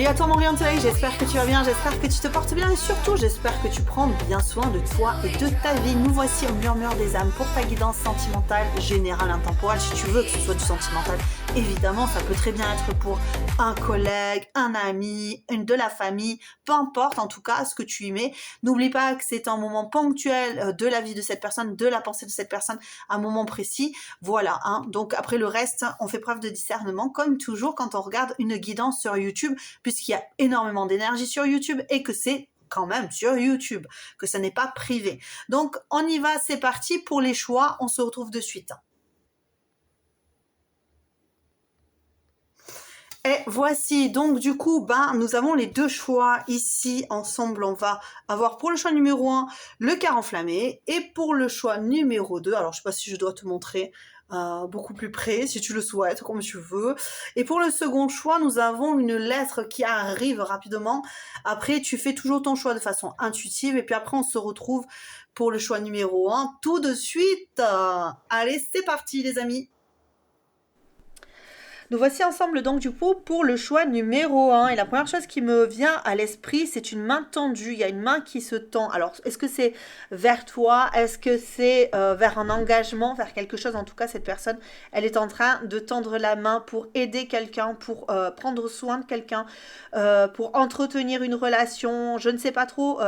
Salut à toi mon rayon de soleil, j'espère que tu vas bien, j'espère que tu te portes bien et surtout j'espère que tu prends bien soin de toi et de ta vie. Nous voici au murmure des âmes pour ta guidance sentimentale générale intemporelle. Si tu veux que ce soit du sentimental, évidemment ça peut très bien être pour un collègue, un ami, de la famille, peu importe en tout cas ce que tu y mets. N'oublie pas que c'est un moment ponctuel de la vie de cette personne, de la pensée de cette personne, un moment précis. Voilà, hein. Donc après le reste, on fait preuve de discernement comme toujours quand on regarde une guidance sur YouTube, puisqu'il y a énormément d'énergie sur YouTube et que c'est quand même sur YouTube, que ça n'est pas privé. Donc on y va, c'est parti pour les choix, on se retrouve de suite. Et voici, donc du coup, nous avons les deux choix ici ensemble. On va avoir pour le choix numéro 1, le cœur enflammé, et pour le choix numéro 2, alors je sais pas si je dois te montrer beaucoup plus près, si tu le souhaites, comme tu veux. Et pour le second choix, nous avons une lettre qui arrive rapidement. Après, tu fais toujours ton choix de façon intuitive, et puis après, on se retrouve pour le choix numéro 1 tout de suite. Allez, c'est parti les amis. Nous voici ensemble donc du coup pour le choix numéro 1. Et la première chose qui me vient à l'esprit, c'est une main tendue. Il y a une main qui se tend. Alors, est-ce que c'est vers toi? Est-ce que c'est vers un engagement, vers quelque chose? En tout cas, cette personne, elle est en train de tendre la main pour aider quelqu'un, pour prendre soin de quelqu'un, pour entretenir une relation. Je ne sais pas trop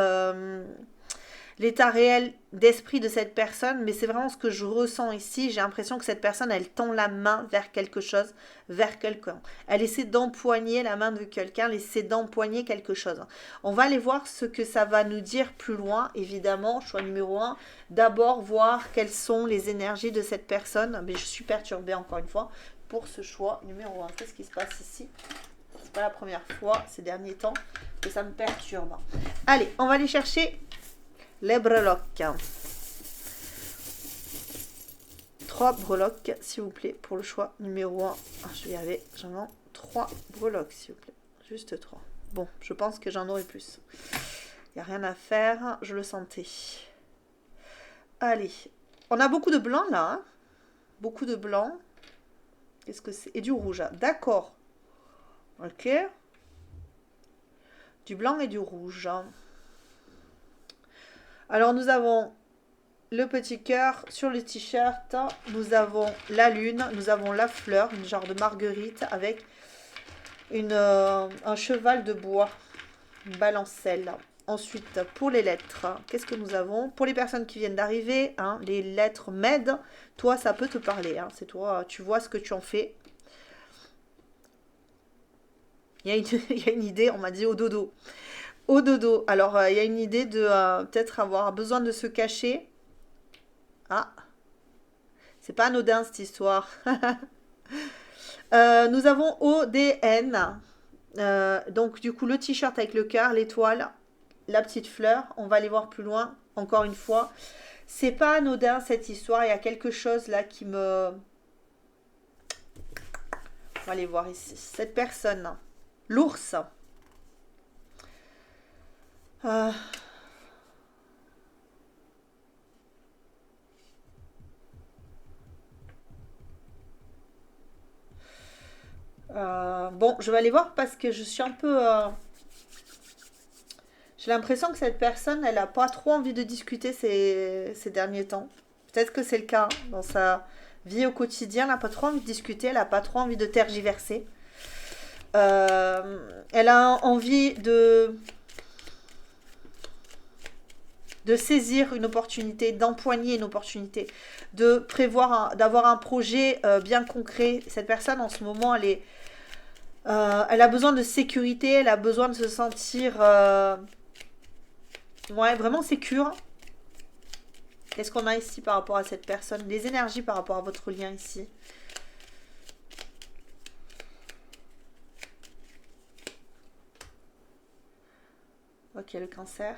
l'état réel d'esprit de cette personne, mais c'est vraiment ce que je ressens ici. J'ai l'impression que cette personne, elle tend la main vers quelque chose, vers quelqu'un. Elle essaie d'empoigner la main de quelqu'un, elle essaie d'empoigner quelque chose. On va aller voir ce que ça va nous dire plus loin, évidemment. Choix numéro 1, d'abord voir quelles sont les énergies de cette personne. Mais je suis perturbée encore une fois pour ce choix numéro 1. Qu'est-ce qui se passe ici? C'est pas la première fois ces derniers temps que ça me perturbe. Allez, on va aller chercher les breloques. 3 breloques, s'il vous plaît, pour le choix numéro 1. Ah, je vais y aller. J'en ai 3 breloques, s'il vous plaît. Juste 3. Bon, je pense que j'en aurai plus. Il n'y a rien à faire. Je le sentais. Allez. On a beaucoup de blanc, là. Hein, beaucoup de blanc. Qu'est-ce que c'est? Et du rouge. D'accord. Ok. Du blanc et du rouge. Alors, nous avons le petit cœur sur le t-shirt. Nous avons la lune. Nous avons la fleur, une genre de marguerite avec un cheval de bois, une balancelle. Ensuite, pour les lettres, qu'est-ce que nous avons? Pour les personnes qui viennent d'arriver, hein, les lettres m'aident. Toi, ça peut te parler. Hein, c'est toi, tu vois ce que tu en fais. Il y a une idée, on m'a dit au dodo. Au dodo. Alors, il y a une idée de peut-être avoir besoin de se cacher. Ah, c'est pas anodin cette histoire. Nous avons ODN. Donc, du coup, le t-shirt avec le cœur, l'étoile, la petite fleur. On va aller voir plus loin, encore une fois. C'est pas anodin cette histoire. Il y a quelque chose là qui me... On va aller voir ici. Cette personne, l'ours. Bon, je vais aller voir parce que je suis un peu... J'ai l'impression que cette personne, elle n'a pas trop envie de discuter ces derniers temps. Peut-être que c'est le cas hein, dans sa vie au quotidien. Elle n'a pas trop envie de discuter, elle n'a pas trop envie de tergiverser. Elle a envie de saisir une opportunité, d'empoigner une opportunité, de prévoir, d'avoir un projet bien concret. Cette personne, en ce moment, elle a besoin de sécurité, elle a besoin de se sentir vraiment sécure. Qu'est-ce qu'on a ici par rapport à cette personne? Les énergies par rapport à votre lien ici. Ok, le cancer.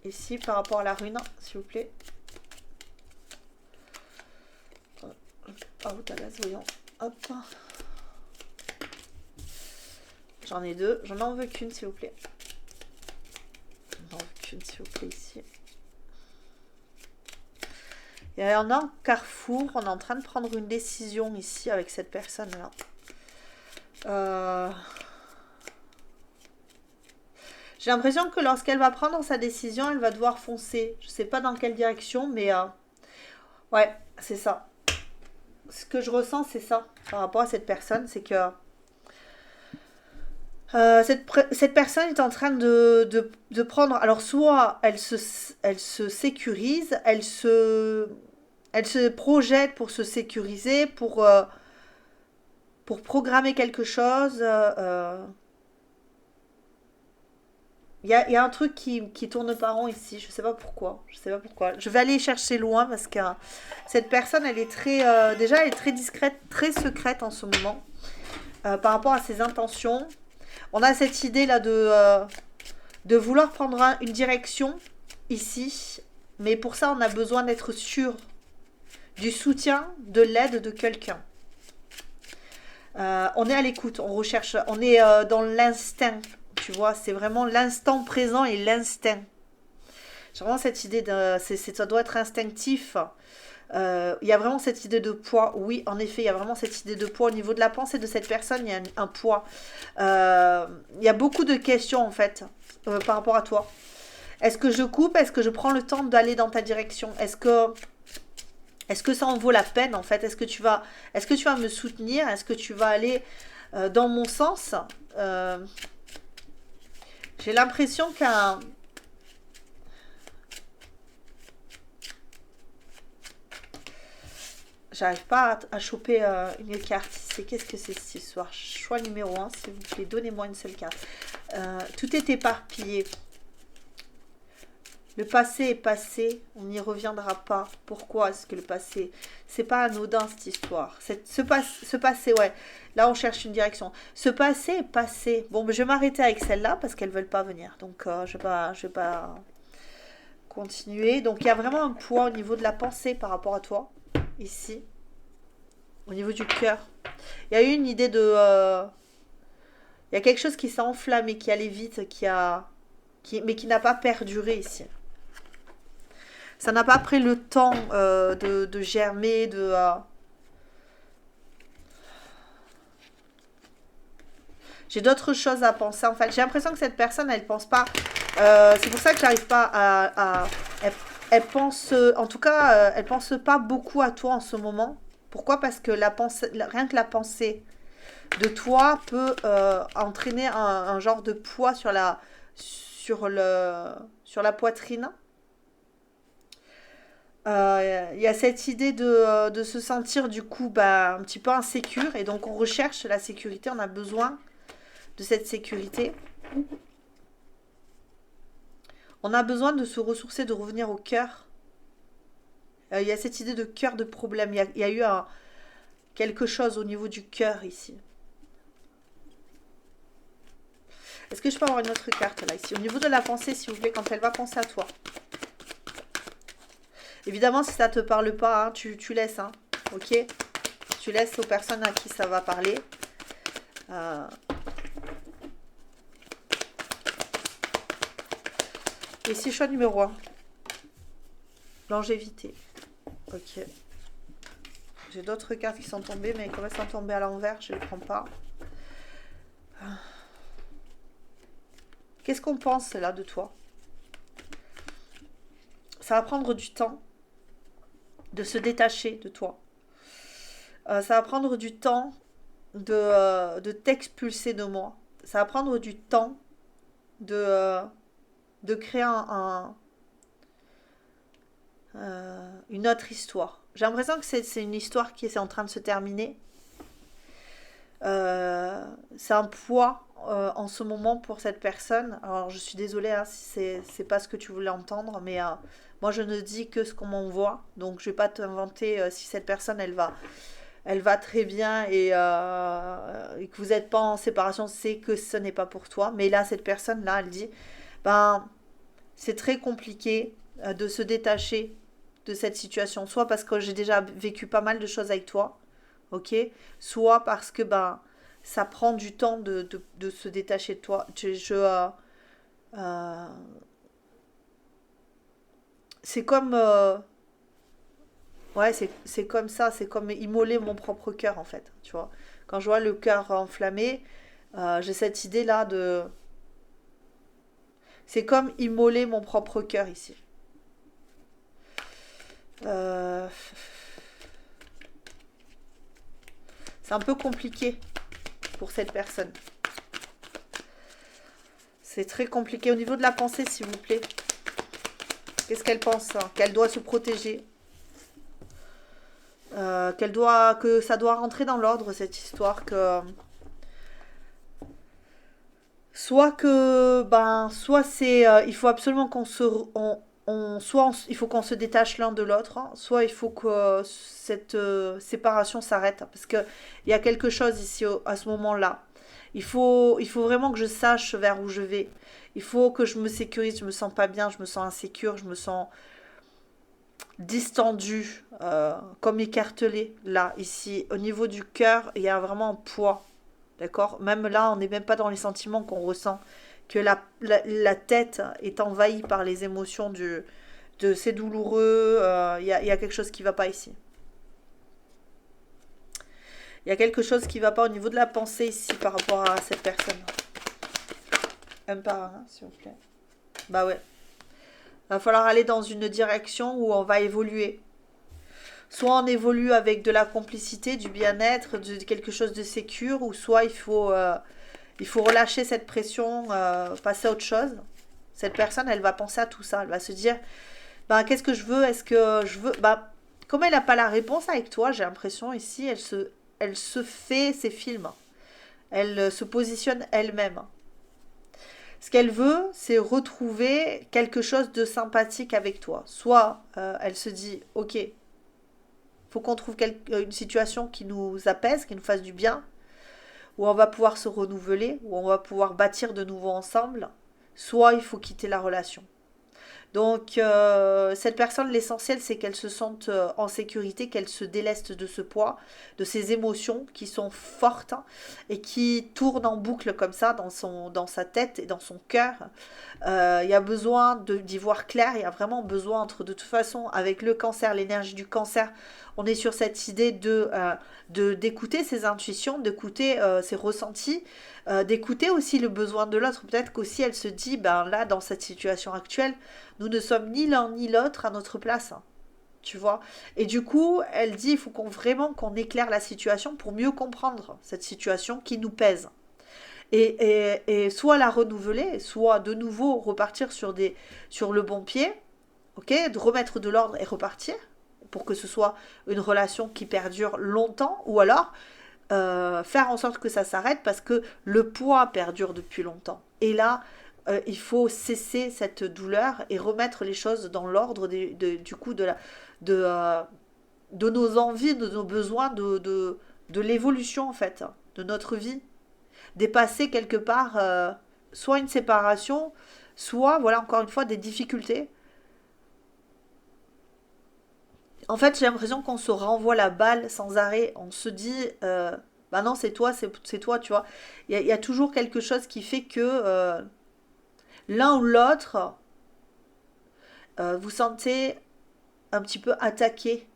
Ici, par rapport à la rune, s'il vous plaît. Oh, voyons. Hop. J'en ai 2. J'en en veux qu'une, s'il vous plaît. J'en veux qu'une, s'il vous plaît, ici. Il y a un carrefour. On est en train de prendre une décision ici avec cette personne-là. Euh, J'ai l'impression que lorsqu'elle va prendre sa décision, elle va devoir foncer. Je sais pas dans quelle direction, mais ouais, c'est ça. Ce que je ressens, c'est ça par rapport à cette personne, c'est que cette personne est en train de prendre. Alors, soit elle se sécurise, elle se projette pour se sécuriser, pour programmer quelque chose. Il y a un truc qui tourne pas rond ici, je sais pas pourquoi. Je sais pas pourquoi. Je vais aller chercher loin parce que cette personne, elle est très. Déjà, elle est très discrète, très secrète en ce moment par rapport à ses intentions. On a cette idée là de vouloir prendre une direction ici, mais pour ça, on a besoin d'être sûr du soutien, de l'aide de quelqu'un. On est à l'écoute, on recherche, on est dans l'instinct, tu vois, c'est vraiment l'instant présent et l'instinct. J'ai vraiment cette idée ça doit être instinctif. Il y a vraiment cette idée de poids. Oui, en effet, il y a vraiment cette idée de poids. Au niveau de la pensée de cette personne, il y a un poids. Il y a beaucoup de questions, en fait, par rapport à toi. Est-ce que je coupe? Est-ce que je prends le temps d'aller dans ta direction? Est-ce que ça en vaut la peine, en fait? Est-ce que tu vas me soutenir? Est-ce que tu vas aller dans mon sens? Euh, j'ai l'impression qu'un... J'arrive pas à choper une carte. Qu'est-ce que c'est cette histoire? Choix numéro un, s'il vous plaît. Donnez-moi une seule carte. Tout est éparpillé. Le passé est passé. On n'y reviendra pas. Pourquoi est-ce que le passé... C'est pas anodin, cette histoire. Ce passé, ouais. Là, on cherche une direction. Ce passé est passé. Bon, je vais m'arrêter avec celle-là parce qu'elles veulent pas venir. Donc, je vais pas continuer. Donc, il y a vraiment un poids au niveau de la pensée par rapport à toi. Ici, au niveau du cœur. Il y a eu une idée il y a quelque chose qui s'est enflammé, qui allait vite, mais qui n'a pas perduré ici. Ça n'a pas pris le temps de germer, J'ai d'autres choses à penser. En fait, j'ai l'impression que cette personne, elle pense pas. C'est pour ça que j'arrive pas elle pense, en tout cas, elle pense pas beaucoup à toi en ce moment. Pourquoi? Parce que rien que la pensée de toi peut entraîner un genre de poids sur la poitrine. Il y a cette idée de se sentir du coup bah, un petit peu insécure et donc on recherche la sécurité, on a besoin de cette sécurité. On a besoin de se ressourcer, de revenir au cœur. Il y a cette idée de cœur de problème. Il y a eu quelque chose au niveau du cœur ici. Est-ce que je peux avoir une autre carte là ici? Au niveau de la pensée, s'il vous plaît, quand elle va penser à toi. Évidemment, si ça ne te parle pas, hein, tu laisses. Hein, ok? Tu laisses aux personnes à qui ça va parler. Ici, choix numéro 1. Longévité. Ok. J'ai d'autres cartes qui sont tombées, mais comme elles sont tombées à l'envers, je ne les prends pas. Qu'est-ce qu'on pense là de toi? Ça va prendre du temps de se détacher de toi. Ça va prendre du temps de t'expulser de moi. Ça va prendre du temps de créer une autre histoire. J'ai l'impression que c'est une histoire qui est en train de se terminer. C'est un poids en ce moment pour cette personne. Alors je suis désolée hein, si c'est pas ce que tu voulais entendre, mais moi je ne dis que ce qu'on m'envoie. Donc je vais pas t'inventer si cette personne elle va très bien et que vous n'êtes pas en séparation, c'est que ce n'est pas pour toi. Mais là cette personne là elle dit ben c'est très compliqué de se détacher de cette situation. Soit parce que j'ai déjà vécu pas mal de choses avec toi, ok? Soit parce que ben ça prend du temps de se détacher de toi. Euh, c'est comme ouais, c'est comme ça, c'est comme immoler mon propre cœur en fait, tu vois. Quand je vois le cœur enflammé, j'ai cette idée-là de... C'est comme immoler mon propre cœur ici. Euh, C'est un peu compliqué pour cette personne. C'est très compliqué au niveau de la pensée, s'il vous plaît. Qu'est-ce qu'elle pense, hein? Qu'elle doit se protéger. Que ça doit rentrer dans l'ordre, cette histoire. Soit c'est, il faut absolument qu'on se, il faut qu'on se détache l'un de l'autre, hein, soit il faut que cette séparation s'arrête, hein, parce que il y a quelque chose ici à ce moment-là. Il faut vraiment que je sache vers où je vais. Il faut que je me sécurise. Je me sens pas bien, je me sens insécure, je me sens distendue, comme écartelée. Là, ici, au niveau du cœur, il y a vraiment un poids. D'accord. Même là, on n'est même pas dans les sentiments qu'on ressent. Que la tête est envahie par les émotions de c'est douloureux. Il y a quelque chose qui ne va pas ici. Il y a quelque chose qui ne va pas au niveau de la pensée ici par rapport à cette personne. Un par un, hein, s'il vous plaît. Bah ouais. Il va falloir aller dans une direction où on va évoluer. Soit on évolue avec de la complicité, du bien-être, de quelque chose de sécure, ou soit il faut relâcher cette pression, passer à autre chose. Cette personne, elle va penser à tout ça. Elle va se dire, bah, qu'est-ce que je veux? Est-ce que je veux... Bah, comme elle n'a pas la réponse avec toi, j'ai l'impression ici, elle se fait ses films. Elle se positionne elle-même. Ce qu'elle veut, c'est retrouver quelque chose de sympathique avec toi. Soit elle se dit, ok, faut qu'on trouve une situation qui nous apaise, qui nous fasse du bien, où on va pouvoir se renouveler, où on va pouvoir bâtir de nouveau ensemble. Soit il faut quitter la relation. Donc, cette personne, l'essentiel, c'est qu'elle se sente en sécurité, qu'elle se déleste de ce poids, de ces émotions qui sont fortes, hein, et qui tournent en boucle comme ça dans sa tête et dans son cœur. Il y a besoin d'y voir clair, il y a vraiment besoin, de toute façon, avec le cancer, l'énergie du cancer, on est sur cette idée d'écouter ses intuitions, d'écouter ses ressentis, d'écouter aussi le besoin de l'autre. Peut-être qu'aussi elle se dit, ben là, dans cette situation actuelle, nous ne sommes ni l'un ni l'autre à notre place, hein, tu vois. Et du coup, elle dit, il faut vraiment qu'on éclaire la situation pour mieux comprendre cette situation qui nous pèse. Et soit la renouveler, soit de nouveau repartir sur le bon pied, ok, de remettre de l'ordre et repartir, pour que ce soit une relation qui perdure longtemps, ou alors faire en sorte que ça s'arrête parce que le poids perdure depuis longtemps. Et là, il faut cesser cette douleur et remettre les choses dans l'ordre du coup de, euh, de nos envies, de nos besoins, de l'évolution en fait, de notre vie. Dépasser quelque part soit une séparation, soit, voilà, encore une fois, des difficultés. En fait, j'ai l'impression qu'on se renvoie la balle sans arrêt. On se dit, bah non, c'est toi, tu vois. Il y a toujours quelque chose qui fait que l'un ou l'autre, vous sentez un petit peu attaqué,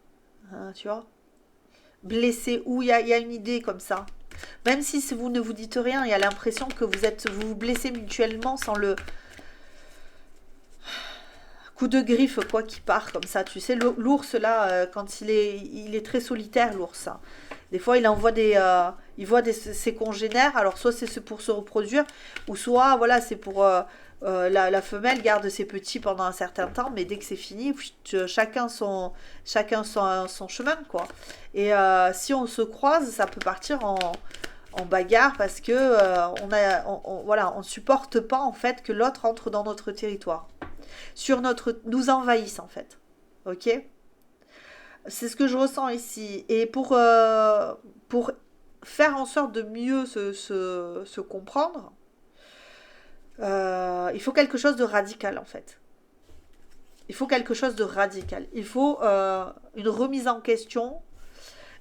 hein, tu vois, blessé, ou il y a une idée comme ça. Même si vous ne vous dites rien, il y a l'impression que vous vous blessez mutuellement sans le coup de griffe quoi qui part comme ça. Tu sais, l'ours là, quand il est très solitaire, l'ours, hein. Des fois, il voit ses congénères. Alors, soit c'est pour se reproduire, ou soit, voilà, c'est pour la femelle garde ses petits pendant un certain temps, mais dès que c'est fini, chacun son chemin, quoi. Et si on se croise, ça peut partir en bagarre parce que voilà, on supporte pas en fait que l'autre entre dans notre territoire, nous envahisse en fait. Ok. C'est ce que je ressens ici. Et pour faire en sorte de mieux se comprendre, il faut quelque chose de radical en fait. Il faut quelque chose de radical. Il faut une remise en question.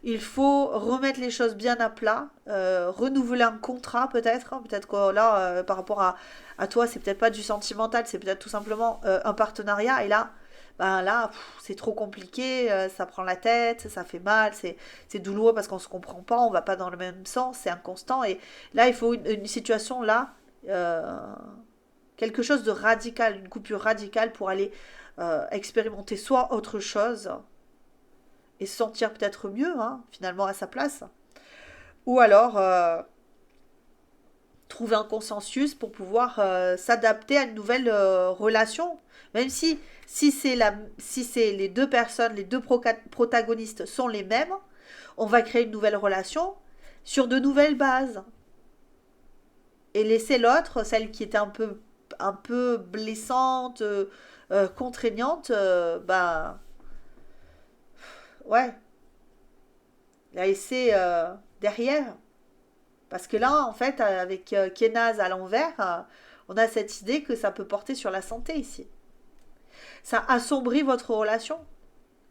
Il faut remettre les choses bien à plat, renouveler un contrat peut-être, hein. Peut-être que là, par rapport à toi, c'est peut-être pas du sentimental, c'est peut-être tout simplement un partenariat. Et là, ben là, c'est trop compliqué, ça prend la tête, ça fait mal, c'est douloureux parce qu'on se comprend pas, on va pas dans le même sens, c'est inconstant. Et là, il faut une situation là, euh, quelque chose de radical, une coupure radicale pour aller expérimenter soit autre chose et se sentir peut-être mieux, hein, finalement, à sa place, ou alors trouver un consensus pour pouvoir s'adapter à une nouvelle relation. Même si c'est les deux personnes, les deux protagonistes sont les mêmes, on va créer une nouvelle relation sur de nouvelles bases. Et laisser l'autre, celle qui était un peu blessante, contraignante, bah ouais, la laisser derrière. Parce que là, en fait, avec Kenaz à l'envers, on a cette idée que ça peut porter sur la santé ici. Ça assombrit votre relation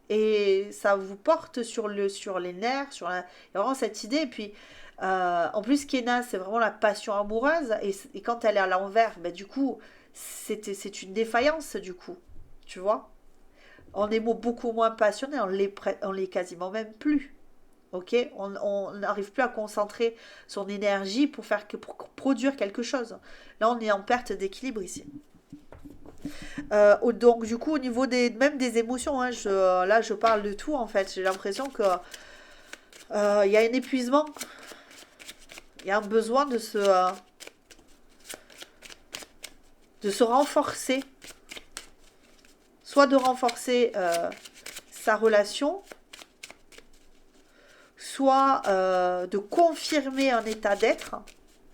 et ça vous porte sur les nerfs, il y a vraiment cette idée. Et puis, en plus, Kenaz, c'est vraiment la passion amoureuse et quand elle est à l'envers, ben, du coup, c'est une défaillance, du coup, tu vois. On est beaucoup moins passionné, on l'est quasiment même plus. Ok, on n'arrive plus à concentrer son énergie pour produire quelque chose. Là, on est en perte d'équilibre ici. Donc, du coup, au niveau même des émotions, hein, là, je parle de tout en fait. J'ai l'impression que il y a un épuisement, il y a un besoin de se renforcer, soit de renforcer sa relation, soit de confirmer un état d'être,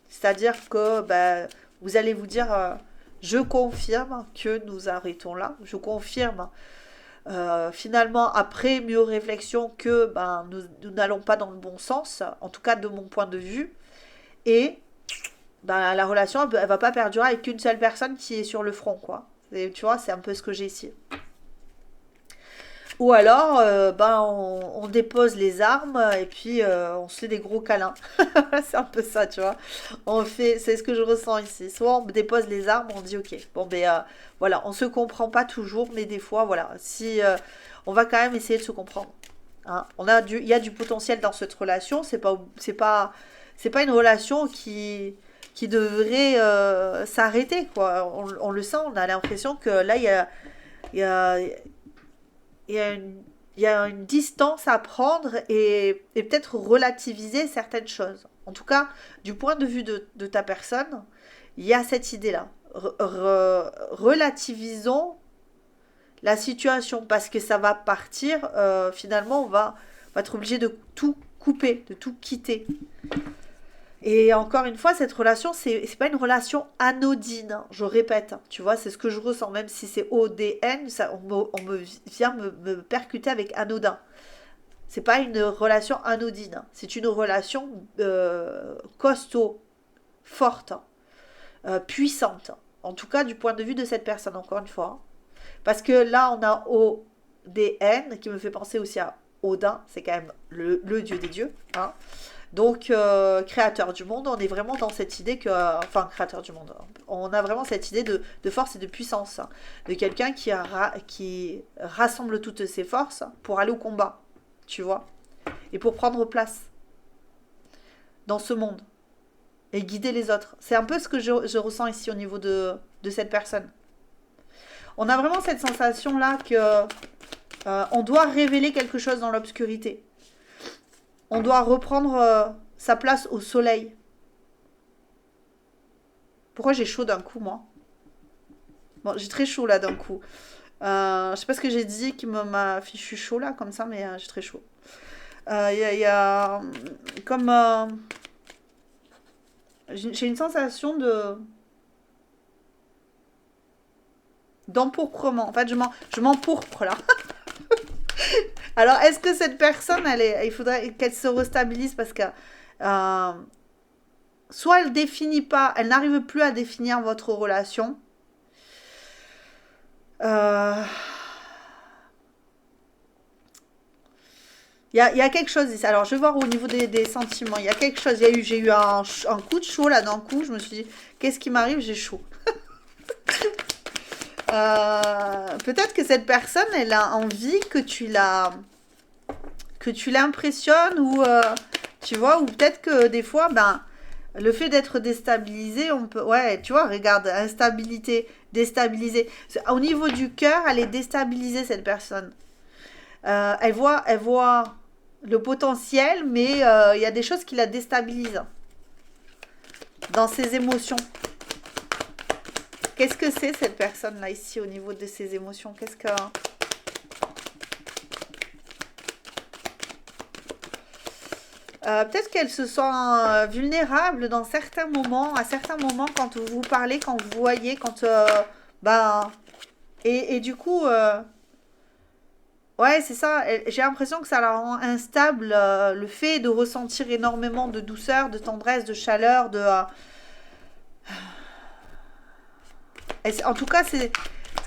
c'est-à-dire que ben, vous allez vous dire je confirme que nous arrêtons là, je confirme finalement après mieux réflexion que ben, nous n'allons pas dans le bon sens, en tout cas de mon point de vue, et ben, la relation elle va pas perdurer avec une seule personne qui est sur le front, quoi. Et, tu vois, c'est un peu ce que j'ai ici. Ou alors, ben, on dépose les armes et puis on se fait des gros câlins. C'est un peu ça, tu vois. C'est ce que je ressens ici. Soit on dépose les armes, on dit ok, bon ben voilà, on se comprend pas toujours, mais des fois, voilà, si on va quand même essayer de se comprendre. Hein. Il y a du potentiel dans cette relation. C'est pas une relation qui devrait s'arrêter, quoi. On le sent, on a l'impression que là, il y a, il y a une, il y a une distance à prendre et peut-être relativiser certaines choses. En tout cas, du point de vue de ta personne, il y a cette idée-là. Relativisons la situation parce que ça va partir. Finalement, on va être obligé de tout couper, de tout quitter. Et encore une fois, cette relation, c'est pas une relation anodine, hein, je répète, hein, tu vois, c'est ce que je ressens, même si c'est ODN, ça, on me vient me percuter avec anodin. C'est pas une relation anodine, hein, c'est une relation costaud, forte, puissante, en tout cas du point de vue de cette personne, encore une fois. Hein. Parce que là, on a ODN, qui me fait penser aussi à Odin, c'est quand même le dieu des dieux, hein. Donc, créateur du monde, on est vraiment dans cette idée que... enfin, créateur du monde. On a vraiment cette idée de force et de puissance. Hein, de quelqu'un qui rassemble toutes ses forces pour aller au combat. Tu vois. Et pour prendre place dans ce monde. Et guider les autres. C'est un peu ce que je ressens ici au niveau de cette personne. On a vraiment cette sensation-là que on doit révéler quelque chose dans l'obscurité. On doit reprendre sa place au soleil. Pourquoi j'ai chaud d'un coup, moi? Bon, j'ai très chaud là d'un coup. Je sais pas ce que j'ai dit qui m'a fichu chaud là, comme ça, mais j'ai très chaud. Y a comme. J'ai une sensation d'empourprement. En fait, je m'empourpre là. Alors, est-ce que cette personne, il faudrait qu'elle se restabilise parce que euh, soit elle définit pas, elle n'arrive plus à définir votre relation. Euh, Il y a quelque chose ici. Alors, je vais voir au niveau des sentiments. Il y a quelque chose. J'ai eu un coup de chaud là d'un coup. Je me suis dit, qu'est-ce qui m'arrive? J'ai chaud. Peut-être que cette personne, elle a envie que tu l'impressionnes ou tu vois, ou peut-être que des fois, ben, le fait d'être déstabilisé, on peut, ouais, tu vois, regarde, instabilité, déstabilisée. Au niveau du cœur, elle est déstabilisée cette personne. Elle voit le potentiel, mais il y a des choses qui la déstabilisent dans ses émotions. Qu'est-ce que c'est cette personne-là ici au niveau de ses émotions? Qu'est-ce que peut-être qu'elle se sent vulnérable dans certains moments, à certains moments quand vous parlez, quand vous voyez, quand ben et du coup ouais c'est ça. J'ai l'impression que ça la rend instable le fait de ressentir énormément de douceur, de tendresse, de chaleur, de en tout cas c'est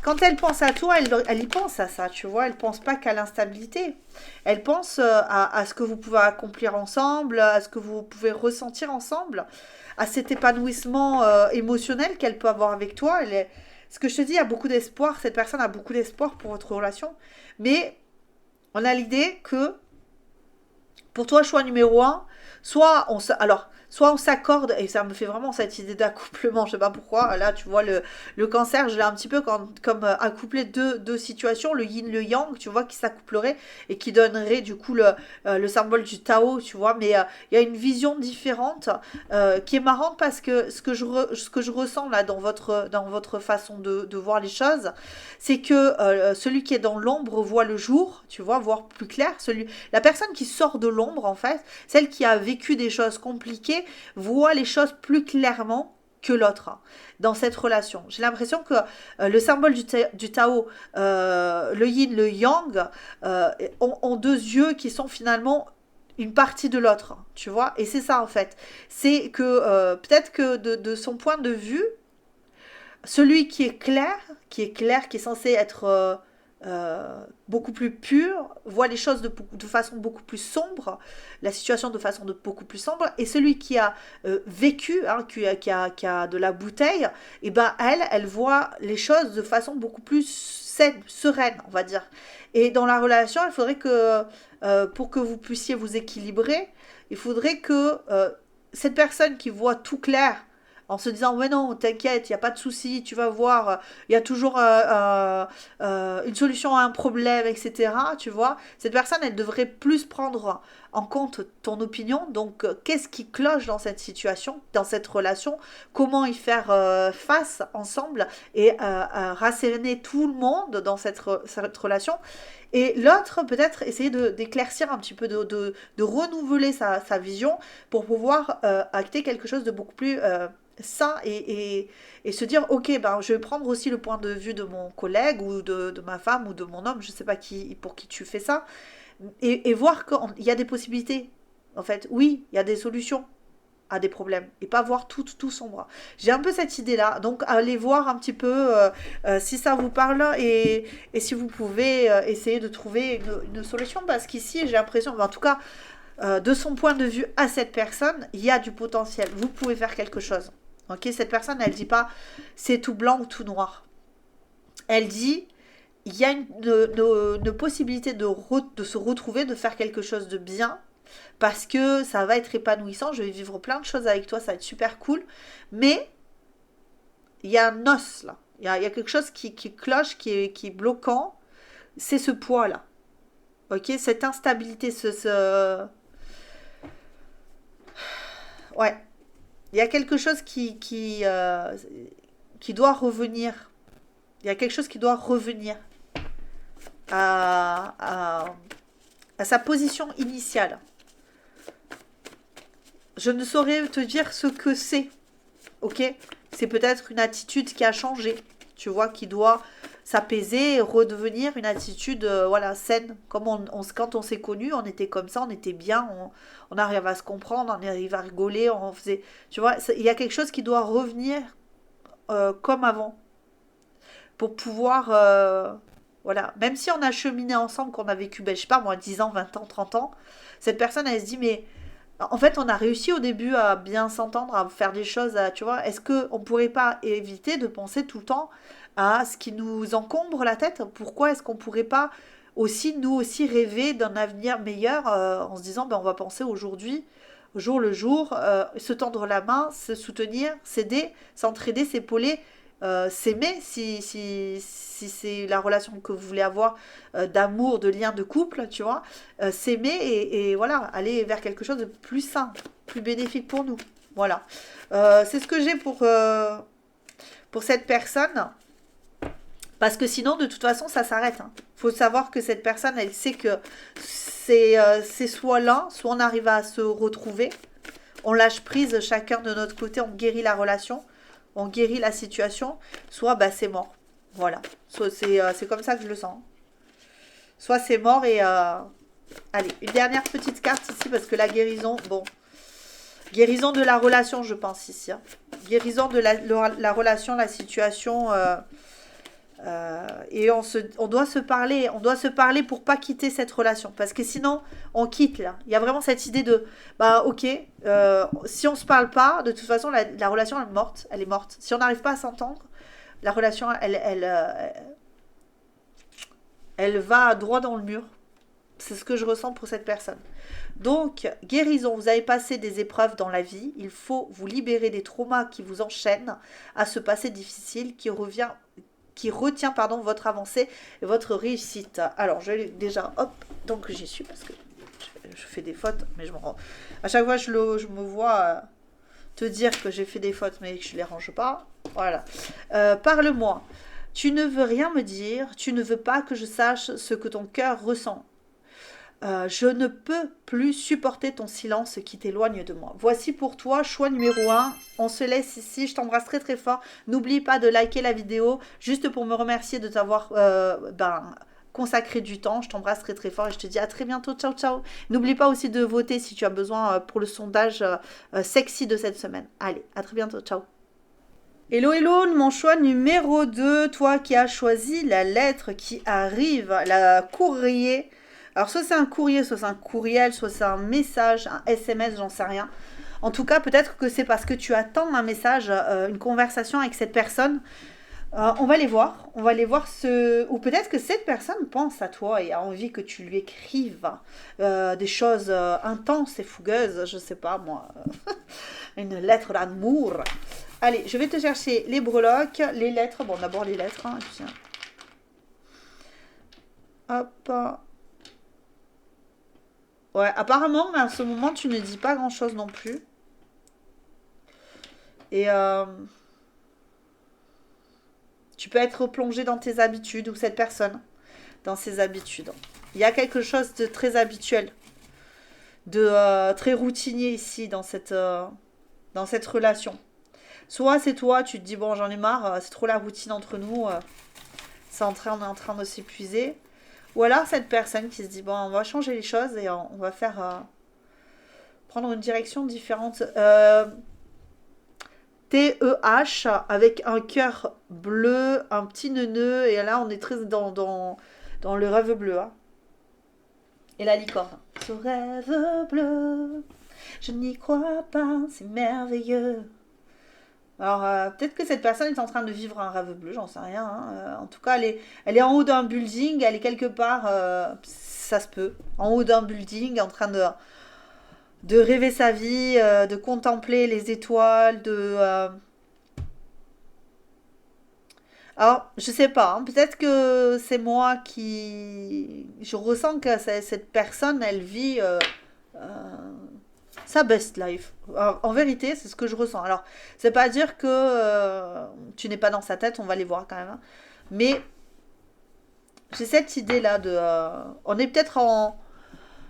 quand elle pense à toi, elle y pense à ça, tu vois. Elle pense pas qu'à l'instabilité. Elle pense à ce que vous pouvez accomplir ensemble, à ce que vous pouvez ressentir ensemble, à cet épanouissement émotionnel qu'elle peut avoir avec toi. Ce que je te dis, il y a beaucoup d'espoir. Cette personne a beaucoup d'espoir pour votre relation. Mais on a l'idée que pour toi, choix numéro un, alors, soit on s'accorde, et ça me fait vraiment cette idée d'accouplement, je sais pas pourquoi, là tu vois le cancer, je l'ai un petit peu comme accoupler deux situations, le yin, le yang, tu vois, qui s'accouplerait et qui donnerait du coup le symbole du Tao, tu vois, mais il y a une vision différente qui est marrante parce que ce que je ressens là dans votre façon de voir les choses, c'est que celui qui est dans l'ombre voit le jour, tu vois, voir plus clair, la personne qui sort de l'ombre, en fait, celle qui a vécu des choses compliquées, voit les choses plus clairement que l'autre dans cette relation. J'ai l'impression que le symbole du Tao, le yin, le yang, ont deux yeux qui sont finalement une partie de l'autre, tu vois. Et c'est ça en fait. C'est que peut-être que de son point de vue, celui qui est clair, qui est censé être beaucoup plus pur, voit les choses de façon beaucoup plus sombre, la situation de façon beaucoup plus sombre, et celui qui a vécu, hein, qui a de la bouteille, et ben elle voit les choses de façon beaucoup plus saine, sereine, on va dire. Et dans la relation, il faudrait que, pour que vous puissiez vous équilibrer, il faudrait que cette personne qui voit tout clair, en se disant ouais non t'inquiète il n'y a pas de souci tu vas voir il y a toujours une solution à un problème etc tu vois cette personne elle devrait plus prendre en compte ton opinion donc qu'est-ce qui cloche dans cette situation dans cette relation comment y faire face ensemble et rasséréner tout le monde dans cette relation et l'autre peut-être essayer d'éclaircir un petit peu de renouveler sa vision pour pouvoir acter quelque chose de beaucoup plus sain et se dire ok ben je vais prendre aussi le point de vue de mon collègue ou de ma femme ou de mon homme je sais pas qui pour qui tu fais ça et voir qu'il y a des possibilités en fait oui il y a des solutions à des problèmes et pas voir tout sombre j'ai un peu cette idée là donc allez voir un petit peu si ça vous parle et si vous pouvez essayer de trouver une solution parce qu'ici j'ai l'impression en tout cas de son point de vue à cette personne, il y a du potentiel. Vous pouvez faire quelque chose. Ok, cette personne, elle dit pas c'est tout blanc ou tout noir. Elle dit il y a une possibilité de se retrouver, de faire quelque chose de bien parce que ça va être épanouissant. Je vais vivre plein de choses avec toi, ça va être super cool. Mais il y a un os là. Il y a quelque chose qui cloche, qui est bloquant. C'est ce poids là. Ok, cette instabilité, ouais, il y a quelque chose qui doit revenir. Il y a quelque chose qui doit revenir à, à, à sa position initiale. Je ne saurais te dire ce que c'est. Ok. C'est peut-être une attitude qui a changé. Tu vois, qui doit s'apaiser et redevenir une attitude voilà, saine. Comme quand on s'est connus, on était comme ça, on était bien, on arrive à se comprendre, on arrive à rigoler, on faisait. Tu vois, il y a quelque chose qui doit revenir comme avant. Pour pouvoir. Voilà. Même si on a cheminé ensemble, qu'on a vécu, ben, je sais pas moi, 10 ans, 20 ans, 30 ans, cette personne, elle se dit, mais en fait, on a réussi au début à bien s'entendre, à faire des choses, tu vois. Est-ce qu'on ne pourrait pas éviter de penser tout le temps à ce qui nous encombre la tête? Pourquoi est-ce qu'on pourrait pas aussi, nous aussi, rêver d'un avenir meilleur en se disant, ben, on va penser aujourd'hui, au jour le jour, se tendre la main, se soutenir, s'aider, s'entraider, s'épauler, s'aimer si c'est la relation que vous voulez avoir d'amour, de lien, de couple, tu vois, s'aimer et voilà, aller vers quelque chose de plus sain, plus bénéfique pour nous. Voilà. C'est ce que j'ai pour cette personne. Parce que sinon, de toute façon, ça s'arrête. Il faut savoir que cette personne, elle sait que c'est soit là, soit on arrive à se retrouver. On lâche prise chacun de notre côté, on guérit la relation, on guérit la situation, soit bah, c'est mort. Voilà. Soit c'est comme ça que je le sens. Soit c'est mort et... allez, une dernière petite carte ici, parce que la guérison, bon... Guérison de la relation, je pense ici. Hein. Guérison de la relation, la situation... et on doit se parler pour pas quitter cette relation, parce que sinon on quitte là. Il y a vraiment cette idée de, bah ok, si on se parle pas, de toute façon la relation elle est morte. Si on n'arrive pas à s'entendre, la relation elle va droit dans le mur. C'est ce que je ressens pour cette personne. Donc, guérison, vous avez passé des épreuves dans la vie, il faut vous libérer des traumas qui vous enchaînent à ce passé difficile qui retient pardon, votre avancée et votre réussite. Alors, je vais déjà, hop, donc j'y suis parce que je fais des fautes, mais je me rends. À chaque fois, je me vois te dire que j'ai fait des fautes, mais que je ne les range pas. Voilà. Parle-moi. Tu ne veux rien me dire, tu ne veux pas que je sache ce que ton cœur ressent. Je ne peux plus supporter ton silence qui t'éloigne de moi. Voici pour toi, choix numéro 1. On se laisse ici. Je t'embrasse très très fort. N'oublie pas de liker la vidéo, juste pour me remercier de t'avoir consacré du temps. Je t'embrasse très très fort et je te dis à très bientôt. Ciao ciao. N'oublie pas aussi de voter si tu as besoin pour le sondage sexy de cette semaine. Allez, à très bientôt. Ciao. Hello hello, mon choix numéro 2, toi qui as choisi la lettre qui arrive, la courrier. Alors soit c'est un courrier, soit c'est un courriel, soit c'est un message, un SMS, j'en sais rien. En tout cas, peut-être que c'est parce que tu attends un message, une conversation avec cette personne. On va les voir ou peut-être que cette personne pense à toi et a envie que tu lui écrives des choses intenses et fougueuses, je sais pas moi, une lettre d'amour. Allez, je vais te chercher les breloques, les lettres. Bon, d'abord les lettres. Hein, tiens. Hop. Ouais, apparemment, mais à ce moment, tu ne dis pas grand-chose non plus. Et tu peux être plongé dans tes habitudes ou cette personne dans ses habitudes. Il y a quelque chose de très habituel, de très routinier ici dans cette relation. Soit c'est toi, tu te dis bon j'en ai marre, c'est trop la routine entre nous, on est en train de s'épuiser. Ou alors cette personne qui se dit bon on va changer les choses et on va faire prendre une direction différente. TEH avec un cœur bleu, un petit neuneu et là on est très dans le rêve bleu. Hein. Et la licorne. Ce rêve bleu, je n'y crois pas, c'est merveilleux. Alors, peut-être que cette personne est en train de vivre un rêve bleu, j'en sais rien. Hein. En tout cas, elle est en haut d'un building, elle est quelque part, ça se peut, en haut d'un building, en train de rêver sa vie, de contempler les étoiles, Alors, je sais pas, hein, peut-être que c'est moi qui... Je ressens que cette personne, elle vit sa best life. En vérité, c'est ce que je ressens. Alors, c'est pas dire que tu n'es pas dans sa tête, on va les voir quand même. Hein. Mais j'ai cette idée-là de... on est peut-être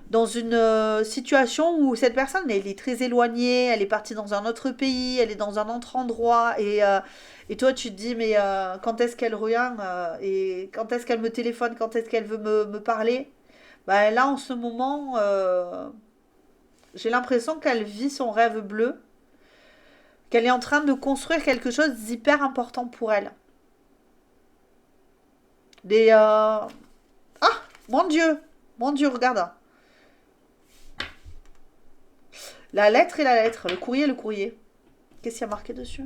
dans une situation où cette personne, elle est très éloignée, elle est partie dans un autre pays, elle est dans un autre endroit, et toi, tu te dis, mais quand est-ce qu'elle revient et quand est-ce qu'elle me téléphone, quand est-ce qu'elle veut me parler. Bah, là, en ce moment, j'ai l'impression qu'elle vit son rêve bleu, qu'elle est en train de construire quelque chose d'hyper important pour elle. Des... Ah, mon Dieu, regarde. La lettre et la lettre, le courrier et le courrier. Qu'est-ce qu'il y a marqué dessus?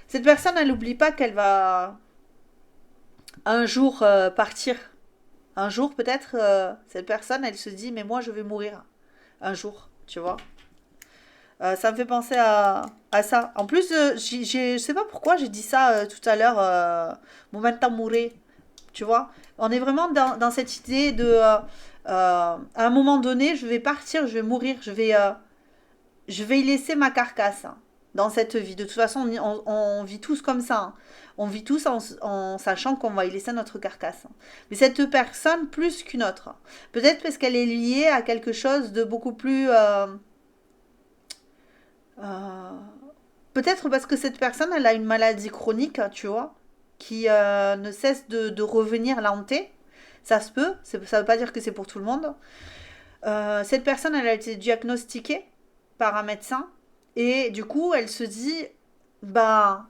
Cette personne, elle n'oublie pas qu'elle va un jour partir. Un jour, peut-être, cette personne, elle se dit, mais moi, je vais mourir. Un jour, tu vois. Ça me fait penser à ça. En plus, je sais pas pourquoi j'ai dit ça tout à l'heure, momentum mourir, tu vois. On est vraiment dans cette idée de, à un moment donné, je vais partir, je vais mourir, je vais y laisser ma carcasse hein, dans cette vie. De toute façon, on vit tous comme ça. Hein. On vit tous en sachant qu'on va y laisser notre carcasse. Hein. Mais cette personne, plus qu'une autre. Peut-être parce qu'elle est liée à quelque chose de beaucoup plus... euh, peut-être parce que cette personne, elle a une maladie chronique, tu vois, qui ne cesse de revenir la hanter. Ça se peut, ça ne veut pas dire que c'est pour tout le monde. Cette personne, elle a été diagnostiquée par un médecin et du coup, elle se dit, bah,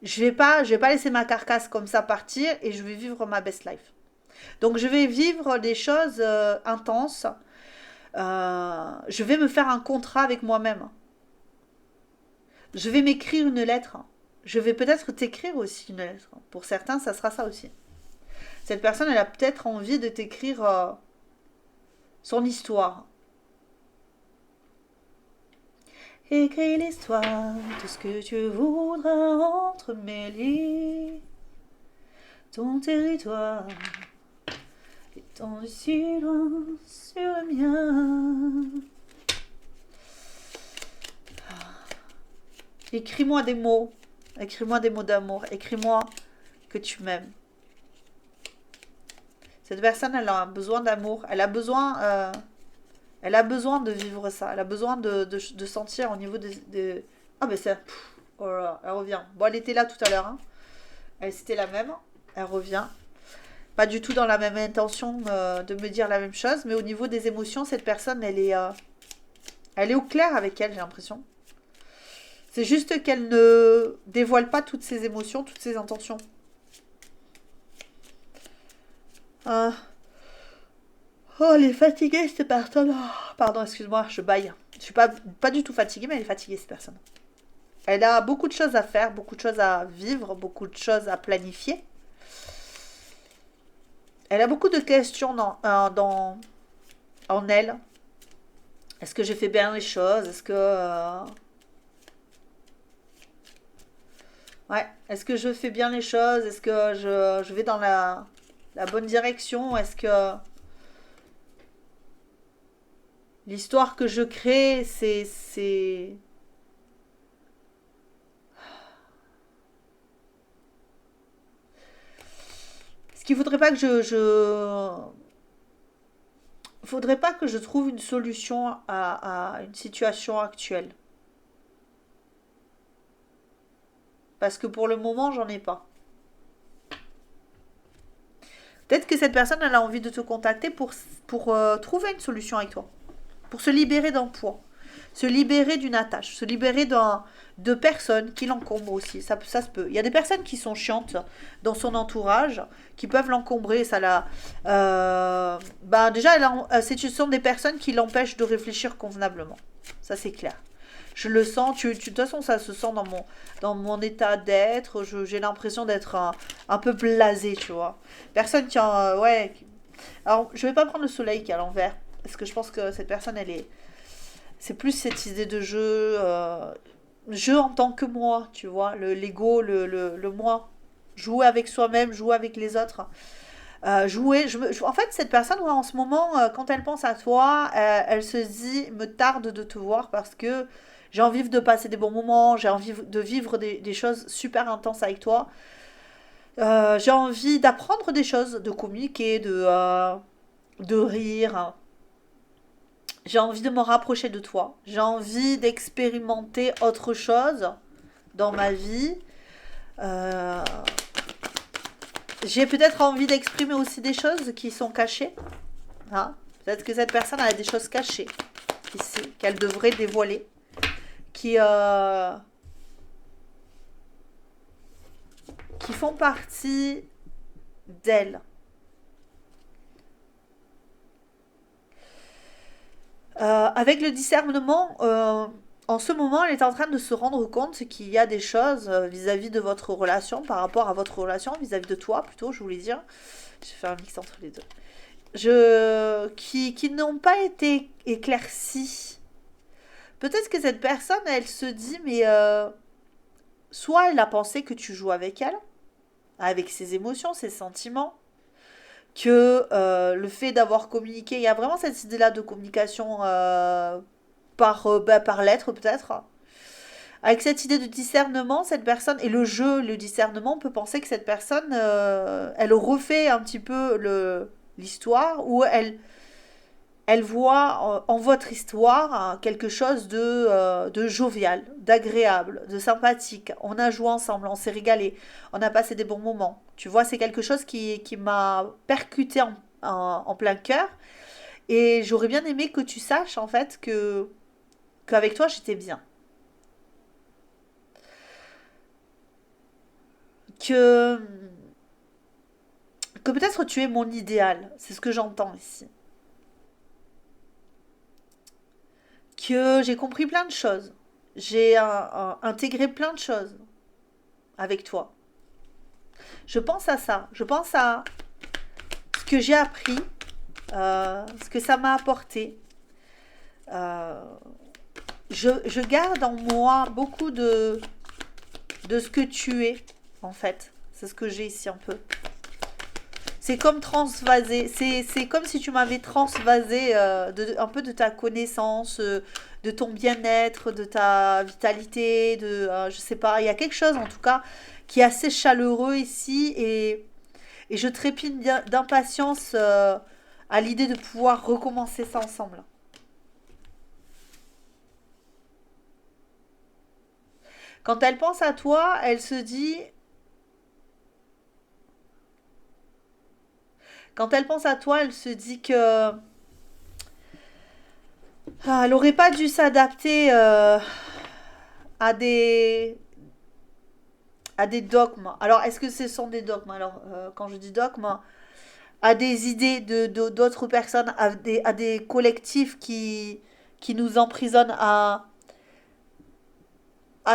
je vais pas laisser ma carcasse comme ça partir et je vais vivre ma best life. Donc, je vais vivre des choses intenses. Je vais me faire un contrat avec moi-même. Je vais m'écrire une lettre. Je vais peut-être t'écrire aussi une lettre. Pour certains, ça sera ça aussi. Cette personne, elle a peut-être envie de t'écrire son histoire. Écris l'histoire, tout ce que tu voudras entremêler. Ton territoire étant si loin sur le mien. Écris-moi des mots. Écris-moi des mots d'amour. Écris-moi que tu m'aimes. Cette personne, elle a besoin d'amour. Elle a besoin de vivre ça. Elle a besoin de sentir au niveau de... Ah ben c'est... Oh là là, elle revient. Bon, elle était là tout à l'heure. Hein. C'était la même. Elle revient. Pas du tout dans la même intention de me dire la même chose. Mais au niveau des émotions, cette personne, elle est au clair avec elle, j'ai l'impression. C'est juste qu'elle ne dévoile pas toutes ses émotions, toutes ses intentions. Ah. Oh, elle est fatiguée, cette personne. Oh, pardon, excuse-moi, je baille. Je suis pas du tout fatiguée, mais elle est fatiguée, cette personne. Elle a beaucoup de choses à faire, beaucoup de choses à vivre, beaucoup de choses à planifier. Elle a beaucoup de questions en elle. Est-ce que j'ai fait bien les choses? Est-ce que... ouais. Est-ce que je fais bien les choses? Est-ce que je vais dans la bonne direction? Est-ce que l'histoire que je crée, c'est... Ce qu'il faudrait pas que faudrait pas que je trouve une solution à une situation actuelle. Parce que pour le moment, j'en ai pas. Peut-être que cette personne, elle a envie de te contacter pour trouver une solution avec toi. Pour se libérer d'un poids. Se libérer d'une attache. Se libérer de personnes qui l'encombrent aussi. Ça se peut. Il y a des personnes qui sont chiantes dans son entourage, qui peuvent l'encombrer. Ben déjà, ce sont des personnes qui l'empêchent de réfléchir convenablement. Ça, c'est clair. Je le sens, de toute façon, ça se sent dans mon état d'être. J'ai l'impression d'être un peu blasé, tu vois. Personne qui a. Ouais. Alors, je vais pas prendre le soleil qui est à l'envers. Parce que je pense que cette personne, elle est. C'est plus cette idée de jeu. Jeu en tant que moi, tu vois. L'ego, le moi. Jouer avec soi-même, jouer avec les autres. Jouer. En fait, cette personne, ouais, en ce moment, quand elle pense à toi, elle se dit me tarde de te voir parce que j'ai envie de passer des bons moments, j'ai envie de vivre des choses super intenses avec toi. J'ai envie d'apprendre des choses, de communiquer, de rire. Hein. J'ai envie de me rapprocher de toi. J'ai envie d'expérimenter autre chose dans ma vie. Euh, j'ai peut-être envie d'exprimer aussi des choses qui sont cachées. Hein. Peut-être que cette personne a des choses cachées qu'elle devrait dévoiler, qui, euh, qui font partie d'elle. Avec le discernement, En ce moment, elle est en train de se rendre compte qu'il y a des choses vis-à-vis de votre relation, par rapport à votre relation, vis-à-vis de toi plutôt, je voulais dire. J'ai fait un mix entre les deux. Qui n'ont pas été éclaircies. Peut-être que cette personne, elle se dit, mais soit elle a pensé que tu joues avec elle, avec ses émotions, ses sentiments, que le fait d'avoir communiqué, il y a vraiment cette idée-là de communication par lettre peut-être. Avec cette idée de discernement, cette personne, et le jeu, le discernement, on peut penser que cette personne, elle refait un petit peu l'histoire, ou elle voit en votre histoire quelque chose de jovial, d'agréable, de sympathique. On a joué ensemble, on s'est régalé, on a passé des bons moments. Tu vois, c'est quelque chose qui m'a percuté en plein cœur. Et j'aurais bien aimé que tu saches, en fait, qu'avec toi, j'étais bien. Que, que peut-être tu es mon idéal. C'est ce que j'entends ici. Que j'ai compris plein de choses. J'ai intégré plein de choses avec toi. Je pense à ça. Je pense à ce que j'ai appris, ce que ça m'a apporté. Euh, je garde en moi beaucoup de ce que tu es, en fait. C'est ce que j'ai ici un peu. C'est comme transvaser. C'est comme si tu m'avais transvasé un peu de ta connaissance, de ton bien-être, de ta vitalité, je sais pas. Il y a quelque chose en tout cas qui est assez chaleureux ici et je trépigne d'impatience à l'idée de pouvoir recommencer ça ensemble. Quand elle pense à toi, elle se dit, quand elle pense à toi, elle se dit que elle aurait pas dû s'adapter à des dogmes. Alors, est-ce que ce sont des dogmes? Alors, quand je dis dogmes, à des idées d'autres personnes, à des collectifs qui nous emprisonnent à